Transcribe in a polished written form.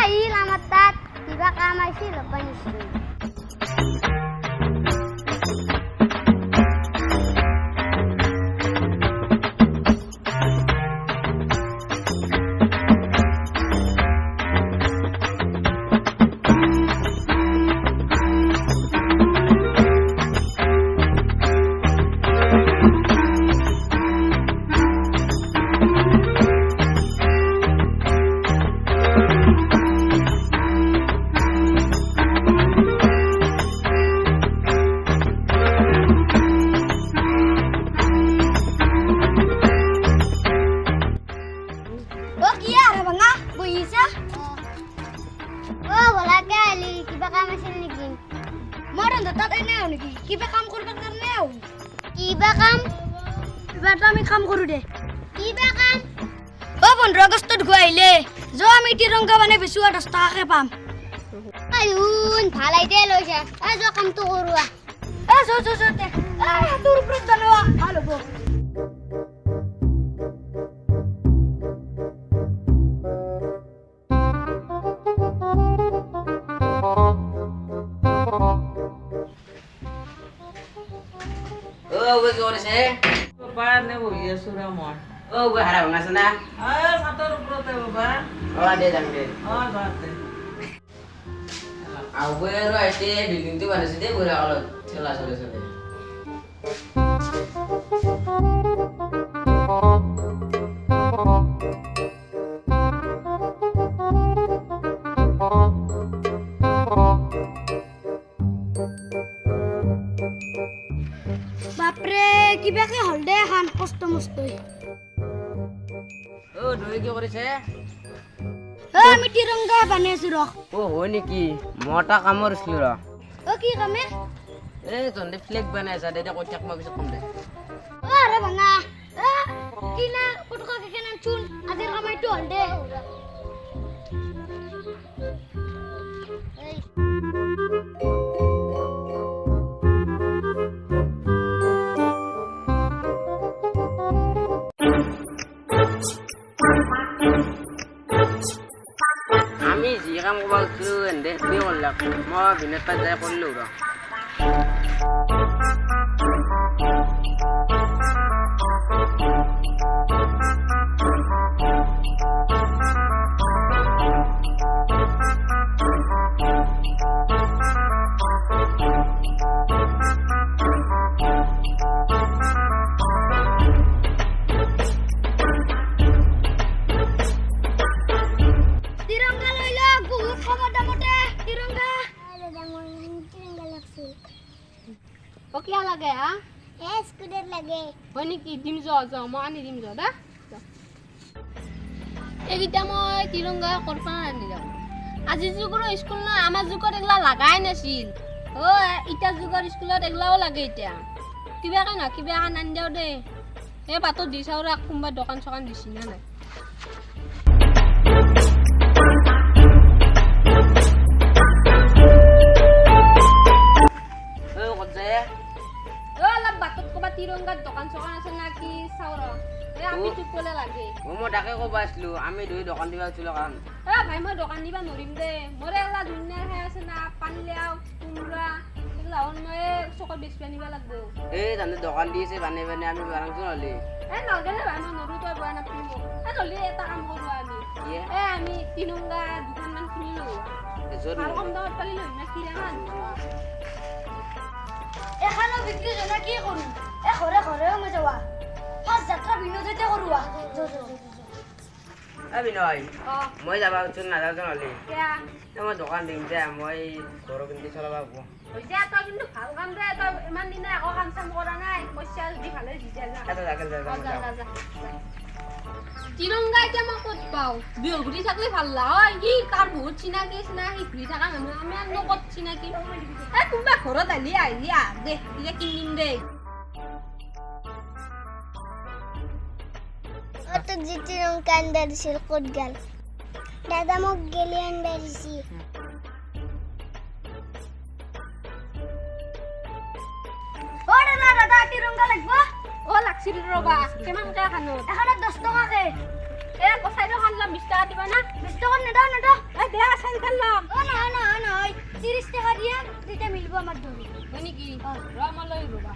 আহিল আমাৰ তাত কিবা কাম আহিছিল ল'ব নিশ্চয়। কিবা কাম কৰিবৰ কাৰণেও কিবা কাম কিবা এটা আমি কাম কৰো দে। কিবা কাম 15 আগষ্টত গৈ আহিলে আমি তিৰংগা মানে বেছি 10 টকাকে পাম। আইউন ভাল আইডিয়া লৈছা যোৱা কামটো কৰোৱা। তোৰ ওপৰত জানোৱা ভাল হ'ব। কি কৰিছে? বাবানে বহি আছো ৰ মই। হাৰা ভঙাছে না? ছাতৰ ওপৰতে বাবা। দে যাম দে। যাতে আৰু এতিয়া বিল্ডিংটো বনাইছে দেই বুঢ়া কালত ঠেলা চলে চলে। বাপৰে কিবাকে হল দে এখন কষ্ট মস্তই। দুই কি কৰিছে? আমি তিৰংগা বানাই আছো ৰ। হয় নেকি? মই এটা কাম কৰিছিলো ৰ। কি কামে? তহঁতে ফ্লেগ বনাইছা দে কইতাক মই পিছত কম দে। আৰে ভাঙা কিনা পটকাকে কেনে চুন আজিৰ কামাইটো হল দে। আমি যি কাম কৰিব গৈছিলো এনে তুমি কৰিলা মই ভিনত তাত যাই কৰিলো ৰ। কিয় লাগে হা? স্কুটাৰ লাগে হয় নেকি? দিম যোৱা মই আনি দিম যোৱা দা। এইকেইটা মই তিৰংগা কৰিব আনি যাওঁ। আজিৰ যুগৰ স্কুল না আমাৰ যুগত এগলা লাগাই নাছিল। ইটাৰ যুগৰ স্কুলত এগলাও লাগে এতিয়া। কিবাকে নহয় কিবা এখন আনি দিওঁ দেই। বাটত দি চাওঁ কোনোবা দোকান চোকান দিছি না নাই। অলপ বাটত ক'বা তিৰংগাৰ দোকান চোকান আছে নাকি চাওঁ ৰ। আমি টোপলে লাগে। মই তাকে ক'ব আছিলো আমি দুই দোকান দিবা আছিলো কাৰণ ভাই মই দোকান দিবা নৰিম দে। মোৰ এগলা ধুনীয়া খাই আছে না পানীলাও কোমৰা এগলা মই চকত বেছি আনিব লাগব। তহঁতে দোকান দিছে বানে বানে আমি বাৰাংছো নহ'লে নগলে ভাই মই নৰু তই বয়া নাপাব। নহ'লে এটা কাম কৰোঁ আমি আমি তিৰংগা দুখনমান কিনিলো আৰু কম দামত পালি লৈ না কিৰামান এখানো বিক্ৰী জনা কি কৰোঁ ঘৰে ঘৰেও মই যাৱা ফাৰ্ষ্ট যাত্ৰা বিনোদতে কৰোৱা। বিনয় মই যাবা নাযাওঁ নহ'লে কেয়া মই দোকান দিম যে মই ঘৰৰ পিন্ধি চলাব পাব। হৈছে তই কিন্তু ভাল কাম দে। তই ইমান দিনে একো কাম চাম কৰা নাই পইচা যদি ভালে দিছিল না। তিৰংগা এতিয়া মই ক'ত পাওঁ? বিহু ঘূৰি থাকিলে ভাল হয়। সি তাৰ বহুত চিনাকি সি ঘূৰি থকা মানুহ আমি আৰু ক'ত চিনাকি কোনোবা ঘৰত আহিলি দে এতিয়া কিনিম দে। তোক যি তিৰংকা আনিব দিছিল ক'ত গেল? দাদা মোক গেলি আনিব দিছি। দাদা তিৰংগা লাগিব? লাগছিল ৰবা। কিমানকে খানো? এখনত 10 টকাকে। কচাই খান 20 টকা দিবা না? 20 টকা নেদাও দিয়া চাইকেল ল'ম অ নহয় নহয় নহয় 30 টাকা দিয়া তেতিয়া মিলিব আমাৰ ধৰি হয় নেকি ৰ মই লৈ ৰ'বা